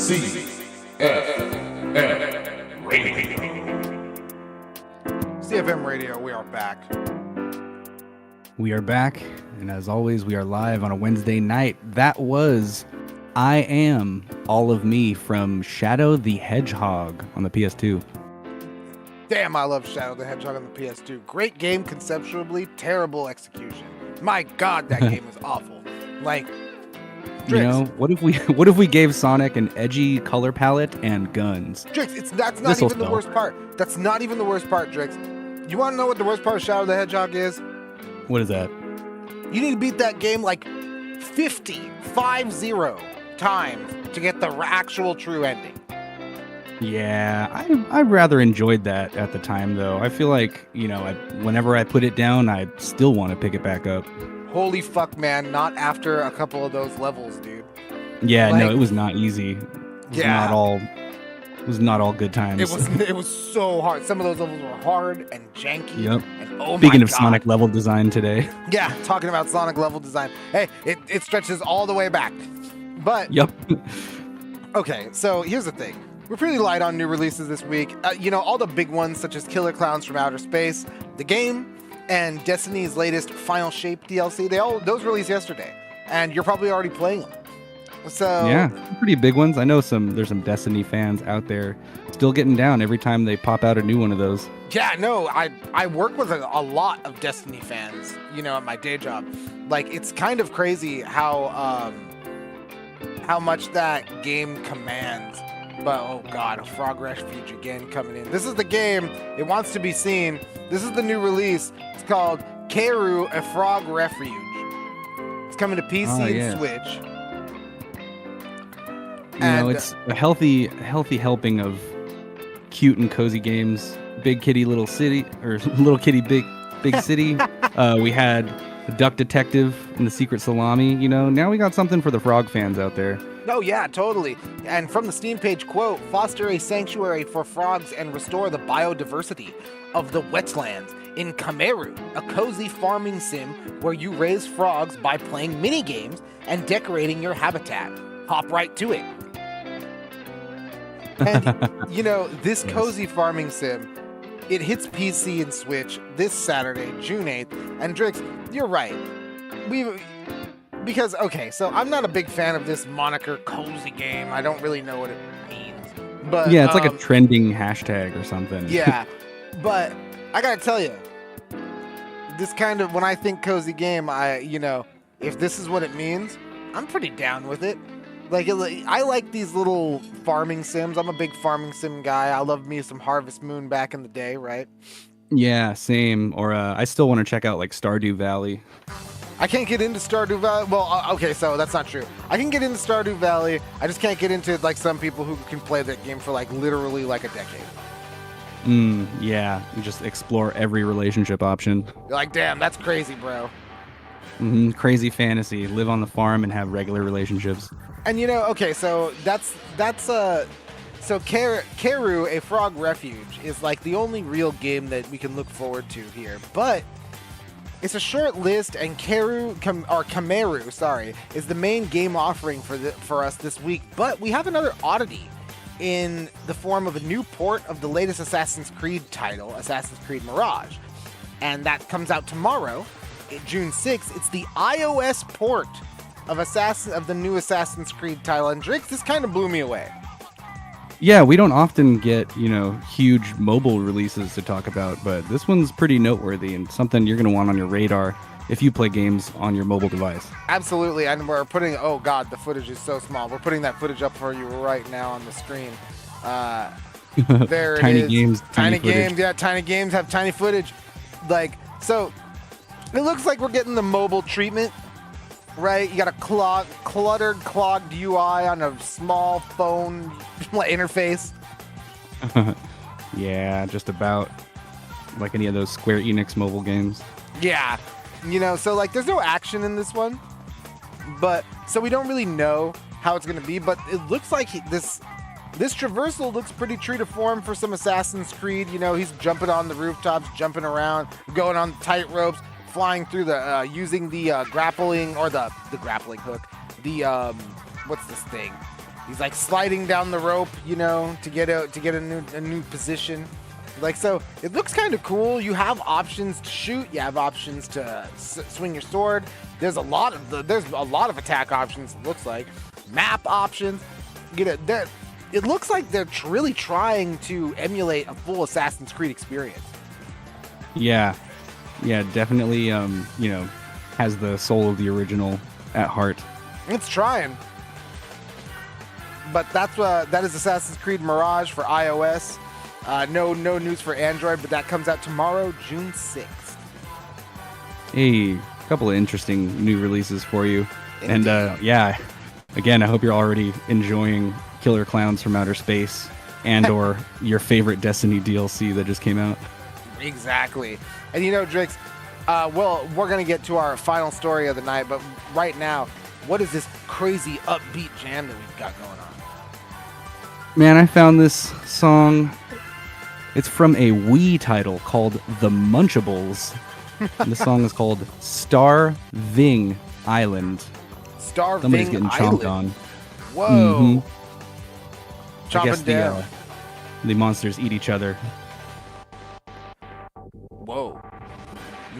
CFM Radio. CFM Radio, we are back. We are back, and as always, we are live on a Wednesday night. That was I Am All of Me from Shadow the Hedgehog on the PS2. Damn, I love Shadow the Hedgehog on the PS2. Great game conceptually, terrible execution. My God, that game is awful. Like, You know, what if we gave Sonic an edgy color palette and guns? Drix, that's not even the worst part. That's not even the worst part, Drix. You want to know what the worst part of Shadow the Hedgehog is? What is that? You need to beat that game like 50 times to get the actual true ending. Yeah, I rather enjoyed that at the time, though. I feel like, whenever I put it down, I still want to pick it back up. Holy fuck, man, not after a couple of those levels, dude. Yeah, no, it was not easy. It was not all good times. It was so hard. Some of those levels were hard and janky. Yep. And Speaking of Sonic level design today. Yeah, talking about Sonic level design. Hey, it stretches all the way back. But Yep. Okay, so here's the thing. We're pretty light on new releases this week. All the big ones such as Killer Clowns from Outer Space, the game, and Destiny's latest Final Shape DLC. Those released yesterday, and you're probably already playing them. So yeah, pretty big ones. I know there's some Destiny fans out there still getting down every time they pop out a new one of those. Yeah, no, I work with a lot of Destiny fans, at my day job. Like, it's kind of crazy how much that game commands. But, oh god, a Frog Refuge again coming in. This is the game. It wants to be seen. This is the new release. It's called Keru, a Frog Refuge. It's coming to PC and Switch. It's a healthy helping of cute and cozy games. Big kitty, little city, or little kitty, big city. We had the Duck Detective and the Secret Salami. Now we got something for the frog fans out there. Oh, yeah, totally. And from the Steam page, quote, foster a sanctuary for frogs and restore the biodiversity of the wetlands in Kameru, a cozy farming sim where you raise frogs by playing mini-games and decorating your habitat. Hop right to it. And, this cozy farming sim, it hits PC and Switch this Saturday, June 8th. And Drix, you're right. Because, okay, so I'm not a big fan of this moniker cozy game. I don't really know what it means. But yeah, it's like a trending hashtag or something. Yeah, but I gotta tell you, this kind of, when I think cozy game, if this is what it means, I'm pretty down with it. Like, I like these little farming sims. I'm a big farming sim guy. I love me some Harvest Moon back in the day, right? Yeah, same. Or I still want to check out like Stardew Valley. I can't get into Stardew Valley. Well, okay, so that's not true. I can get into Stardew Valley. I just can't get into like some people who can play that game for like literally like a decade. Yeah, you just explore every relationship option. You're like, damn, that's crazy, bro. Crazy fantasy. Live on the farm and have regular relationships. And okay, so so Keru, a Frog Refuge, is like the only real game that we can look forward to here. But it's a short list, and Kameru, is the main game offering for us this week. But we have another oddity in the form of a new port of the latest Assassin's Creed title, Assassin's Creed Mirage. And that comes out tomorrow, June 6th. It's the iOS port of the new Assassin's Creed title. And Drix, this kind of blew me away. Yeah, we don't often get, huge mobile releases to talk about, but this one's pretty noteworthy and something you're going to want on your radar if you play games on your mobile device. Absolutely, and we're putting, oh god, the footage is so small. We're putting that footage up for you right now on the screen. There Tiny it is. games, Tiny footage. games, yeah, tiny games have tiny footage. Like, so, it looks like we're getting the mobile treatment. Right, you got a cluttered, clogged UI on a small phone interface. Yeah, just about like any of those Square Enix mobile games. Yeah, so like there's no action in this one, but so we don't really know how it's gonna be. But it looks like this traversal looks pretty true to form for some Assassin's Creed. He's jumping on the rooftops, jumping around, going on tight ropes. Flying through using the grappling or the grappling hook, what's this thing? He's like sliding down the rope, you know, to get a new position. Like, so it looks kind of cool. You have options to shoot. You have options to swing your sword. There's a lot of attack options. It looks like map options. It looks like they're really trying to emulate a full Assassin's Creed experience. Yeah, definitely. You know, has the soul of the original at heart. It's trying. But that is Assassin's Creed Mirage for iOS. No news for Android, but that comes out tomorrow, June 6th. Hey, a couple of interesting new releases for you. Indeed. And yeah, again, I hope you're already enjoying Killer Clowns from Outer Space and or your favorite Destiny DLC that just came out. Exactly. And you know, Drix, well, we're going to get to our final story of the night, but right now, what is this crazy upbeat jam that we've got going on? Man, I found this song. It's from a Wii title called The Munchables. And the song is called Starving Island. Starving Somebody's getting chomped on. Whoa. I guess Chomping down. the monsters eat each other. Whoa.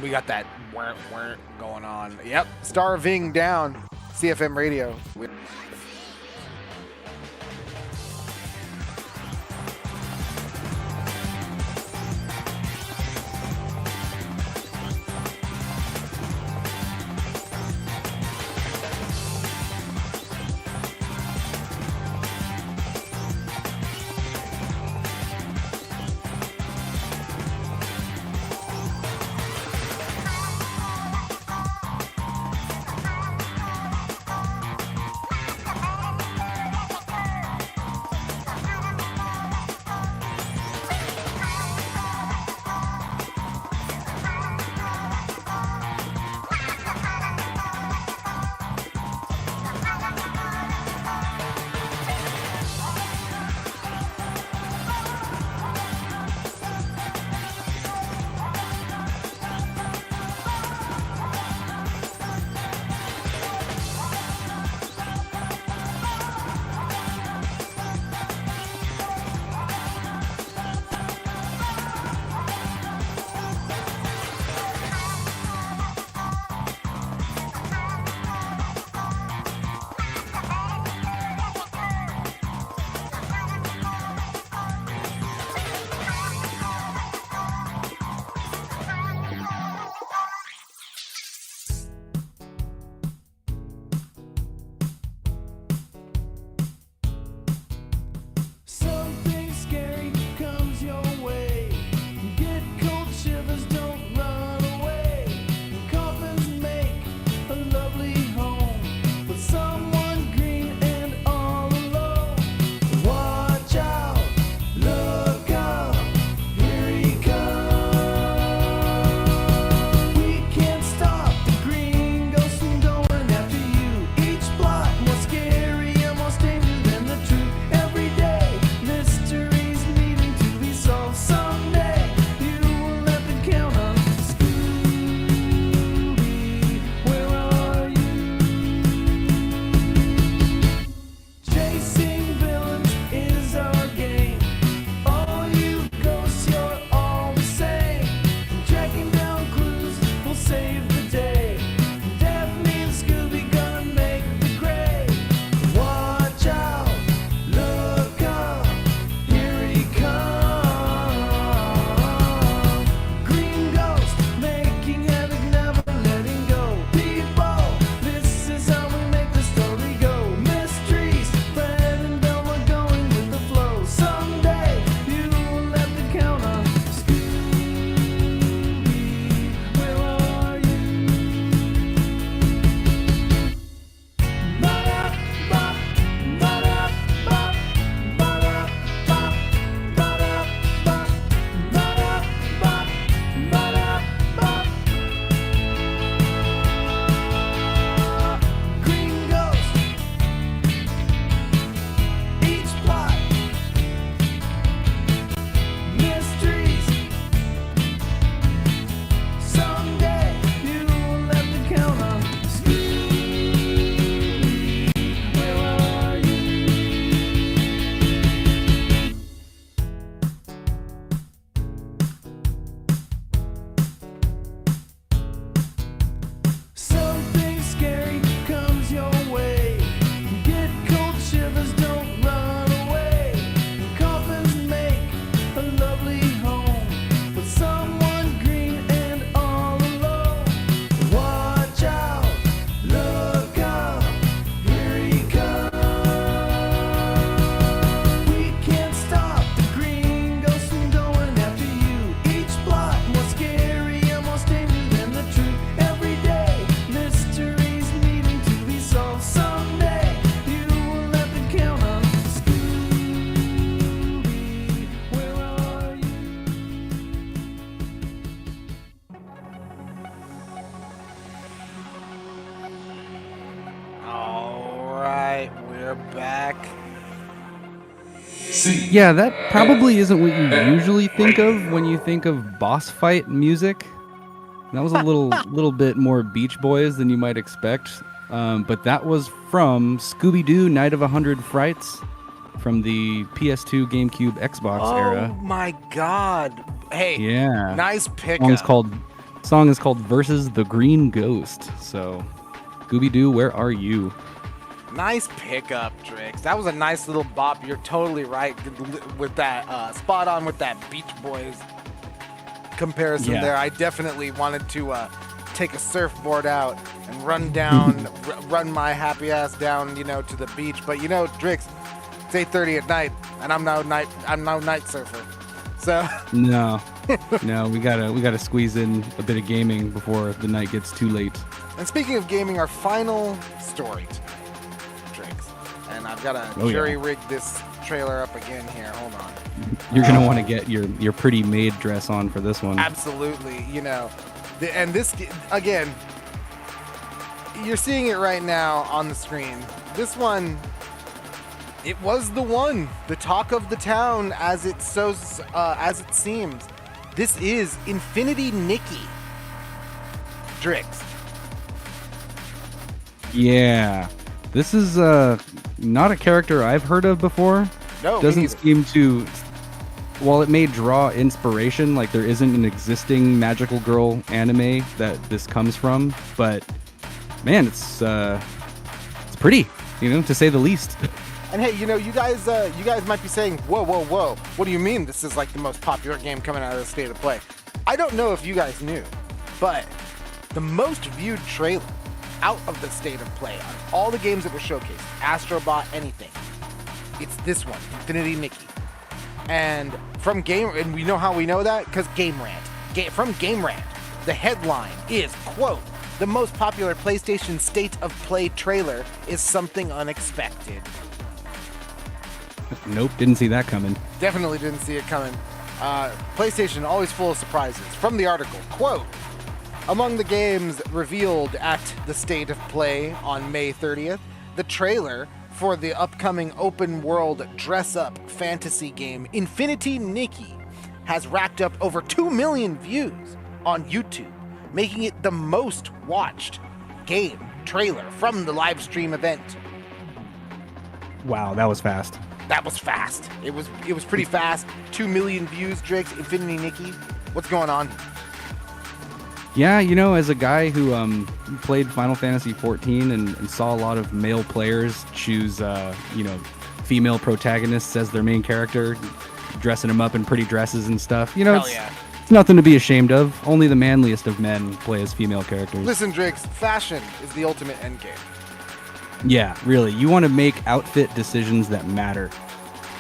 We got that whirr going on. Yep. Starving down. CFM Radio. back. Yeah, that probably isn't what you usually think of when you think of boss fight music. That was a little bit more Beach Boys than you might expect. But that was from Scooby-Doo Night of 100 Frights from the PS2, GameCube, Xbox era. Oh my god. Hey, yeah. Nice pickup. Song is called Versus the Green Ghost. So, Scooby-Doo, where are you? Nice pickup, Drix. That was a nice little bop. You're totally right with that. Spot on with that Beach Boys comparison there. I definitely wanted to take a surfboard out and run down, run my happy ass down, to the beach. But Drix, it's 8:30 at night, and I'm no night surfer. So no, we gotta squeeze in a bit of gaming before the night gets too late. And speaking of gaming, our final story. And I've got to jury-rig this trailer up again here. Hold on. You're going to want to get your pretty maid dress on for this one. Absolutely. And this, again, you're seeing it right now on the screen. This one, it was the talk of the town as it seems. This is Infinity Nikki. Drix. Yeah. This is not a character I've heard of before. No, doesn't seem to. While it may draw inspiration, like there isn't an existing magical girl anime that this comes from, but man, it's pretty, to say the least. And hey, you guys might be saying, whoa, what do you mean this is like the most popular game coming out of the State of Play? I don't know if you guys knew, but the most viewed trailer out of the State of Play on all the games that were showcased, Astrobot, anything, it's this one, Infinity Nikki. And and we know how we know that? Because Game Rant. From Game Rant, the headline is, quote, the most popular PlayStation State of Play trailer is something unexpected. Nope, didn't see that coming. Definitely didn't see it coming. PlayStation always full of surprises. From the article, quote, among the games revealed at the State of Play on May 30th, the trailer for the upcoming open-world dress-up fantasy game Infinity Nikki has racked up over 2 million views on YouTube, making it the most watched game trailer from the live stream event. Wow, that was fast. That was fast. It was pretty fast. 2 million views, Drake, Infinity Nikki. What's going on? Yeah, as a guy who played Final Fantasy XIV and saw a lot of male players choose, female protagonists as their main character, dressing them up in pretty dresses and stuff. It's nothing to be ashamed of. Only the manliest of men play as female characters. Listen, Drake, fashion is the ultimate endgame. Yeah, really. You want to make outfit decisions that matter.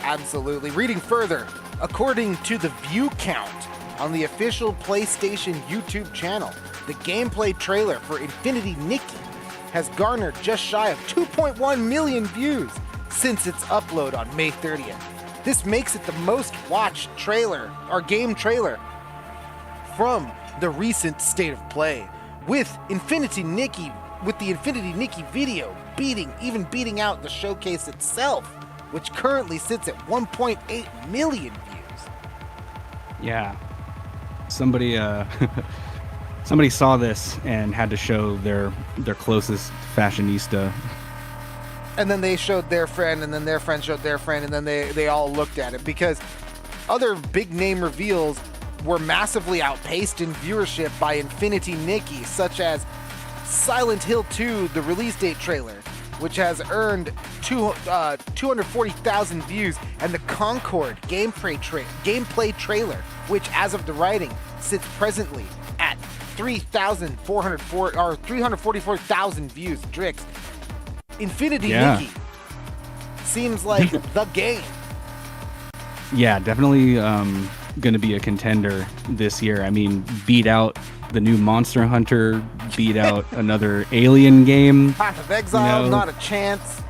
Absolutely. Reading further, according to the view count on the official PlayStation YouTube channel, the gameplay trailer for Infinity Nikki has garnered just shy of 2.1 million views since its upload on May 30th. This makes it the most watched trailer, or game trailer, from the recent State of Play, with the Infinity Nikki video beating out the showcase itself, which currently sits at 1.8 million views. Yeah. Somebody saw this and had to show their closest fashionista. And then they showed their friend, and then their friend showed their friend, and then they all looked at it, because other big name reveals were massively outpaced in viewership by Infinity Nikki, such as Silent Hill 2, the release date trailer, which has earned 240,000 views, and the Concord gameplay trailer, which as of the writing sits presently at 344,000 views. Drix, Infinity Nikki seems like the game. Yeah, definitely going to be a contender this year. I mean, beat out the new Monster Hunter, beat out another Alien game. Path of Exile, not a chance.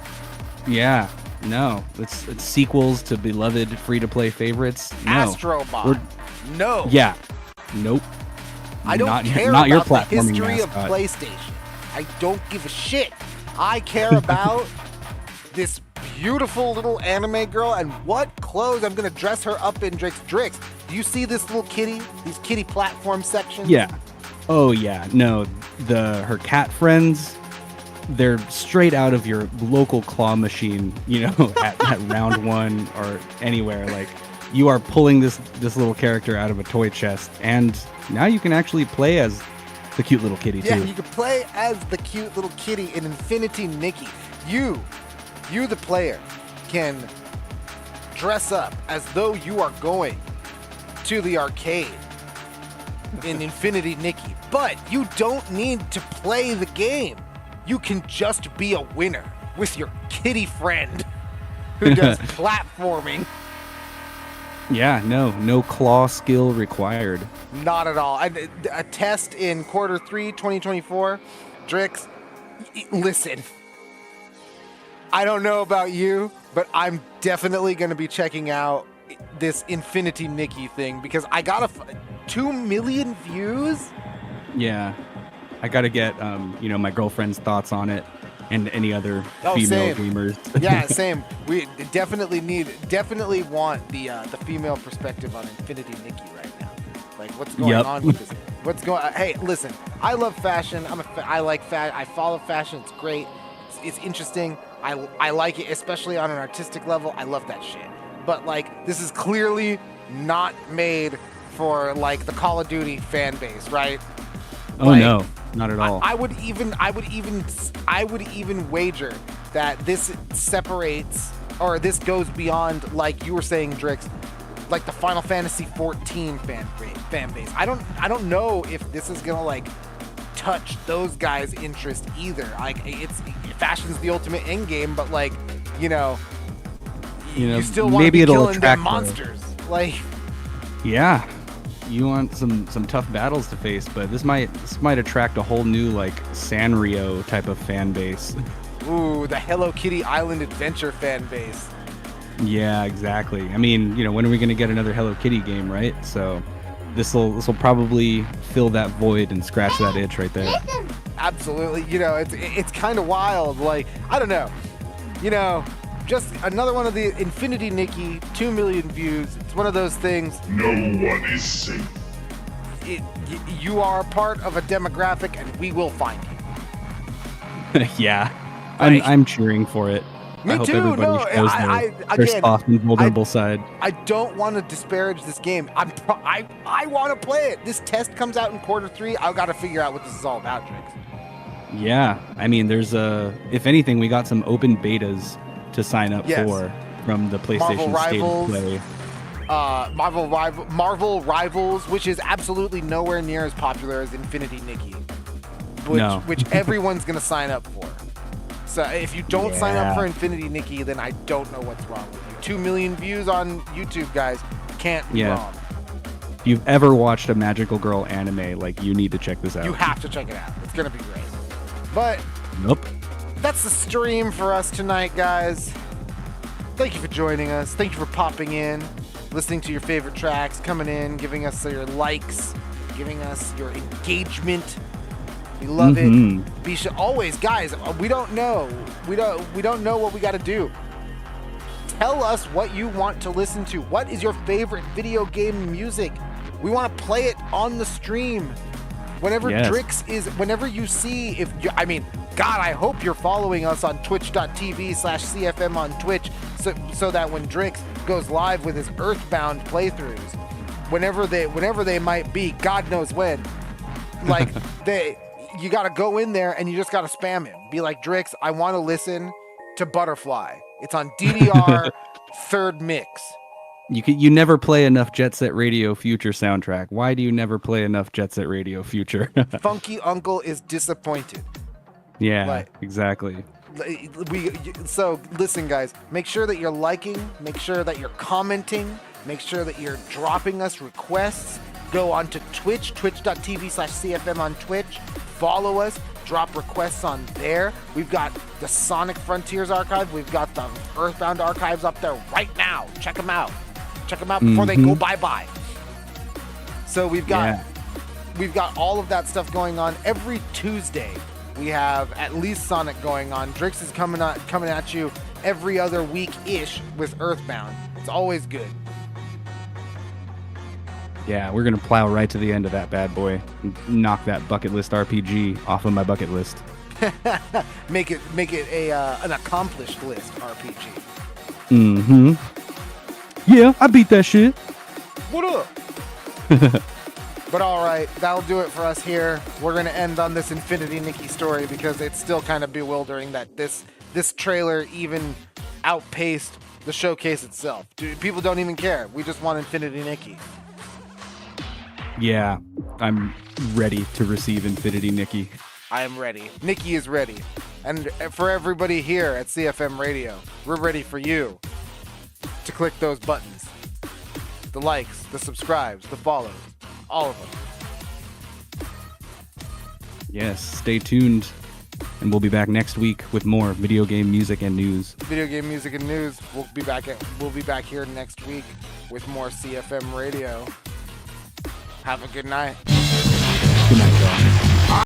Yeah, no. It's sequels to beloved free-to-play favorites. No. Astrobot. No. Yeah. Nope. I don't care not your about the platforming history mascot. of PlayStation. I don't give a shit. I care about this beautiful little anime girl, and what clothes I'm gonna dress her up in, Drix. Drix, do you see this little kitty? These kitty platform sections? Yeah. Oh yeah. No, her cat friends, they're straight out of your local claw machine, at round one or anywhere. Like, you are pulling this little character out of a toy chest, and now you can actually play as the cute little kitty too. Yeah, you can play as the cute little kitty in Infinity Nikki. You the player, can dress up as though you are going to the arcade in Infinity Nikki, but you don't need to play the game. You can just be a winner with your kitty friend who does platforming. Yeah, no claw skill required. Not at all. A test in quarter 3, 2024. Drix, listen. I don't know about you, but I'm definitely going to be checking out this Infinity Nikki thing because I got 2 million views. Yeah. I got to get, my girlfriend's thoughts on it and any other female same. gamers. Yeah, same. We definitely want the female perspective on Infinity Nikki right now. Like, what's going on with this? Hey, listen, I love fashion. I like fashion. I follow fashion. It's great. It's interesting. I like it, especially on an artistic level. I love that shit. But like, this is clearly not made for like the Call of Duty fan base, right? Oh like, no, not at all. I would even wager that this separates, or this goes beyond, like you were saying, Drix, like the Final Fantasy 14 fan base. I don't know if this is gonna like touch those guys' interest either. Like, fashion's the ultimate end game, but like, you still want to be killing them monsters. Like, yeah, you want some tough battles to face, but this might attract a whole new like Sanrio type of fan base. Ooh, the Hello Kitty Island Adventure fan base. Yeah, exactly. I mean, when are we gonna get another Hello Kitty game, right? So This'll probably fill that void and scratch that itch right there. Absolutely. It's kind of wild. Like, I don't know. Just another one of the Infinity Nikki, 2 million views. It's one of those things. No one is safe. You are a part of a demographic, and we will find you. Yeah, I'm cheering for it. Me I hope too. everybody shows their soft and vulnerable side. I don't want to disparage this game. I want to play it. This test comes out in quarter 3. I've got to figure out what this is all about, Drix. Yeah, I mean, there's if anything, we got some open betas to sign up for from the PlayStation State of Play. Marvel Rivals, which is absolutely nowhere near as popular as Infinity Nikki, which everyone's gonna sign up for. So if you don't sign up for Infinity Nikki, then I don't know what's wrong with you. 2 million views on YouTube, guys. Can't be wrong. If you've ever watched a Magical Girl anime, like, you need to check this out. You have to check it out. It's gonna be great. But nope. That's the stream for us tonight, guys. Thank you for joining us. Thank you for popping in, listening to your favorite tracks, coming in, giving us your likes, giving us your engagement. We love it. Be sure always, guys. We don't know. We don't know what we got to do. Tell us what you want to listen to. What is your favorite video game music? We want to play it on the stream. Whenever whenever you see, God, I hope you're following us on twitch.tv/CFM on Twitch, so that when Drix goes live with his Earthbound playthroughs, whenever they might be, God knows when, like you got to go in there and you just got to spam him. Be like, Drix, I want to listen to Butterfly. It's on DDR third mix. You never play enough Jet Set Radio Future soundtrack. Why do you never play enough Jet Set Radio Future? Funky Uncle is disappointed. Yeah, exactly. So listen, guys, make sure that you're liking, make sure that you're commenting, make sure that you're dropping us requests. Go on to Twitch, twitch.tv/CFM on Twitch. Follow us, drop requests on there. We've got the Sonic Frontiers archive. We've got the Earthbound archives up there right now. Check them out. Check them out before they go bye-bye. So we've got all of that stuff going on. Every Tuesday, we have at least Sonic going on. Drix is coming at you every other week-ish with Earthbound. It's always good. Yeah, we're gonna plow right to the end of that bad boy and knock that bucket list RPG off of my bucket list. make it an accomplished list RPG. Mm-hmm. Yeah, I beat that shit. What up? But all right, that'll do it for us here. We're gonna end on this Infinity Nikki story because it's still kind of bewildering that this trailer even outpaced the showcase itself. Dude, people don't even care. We just want Infinity Nikki. Yeah, I'm ready to receive Infinity Nikki. I am ready. Nikki is ready. And for everybody here at CFM Radio, we're ready for you to click those buttons. The likes, the subscribes, the follows, all of them. Yes, stay tuned, and we'll be back next week with more video game music and news. Video game music and news. We'll be back here next week with more CFM Radio. Have a good night.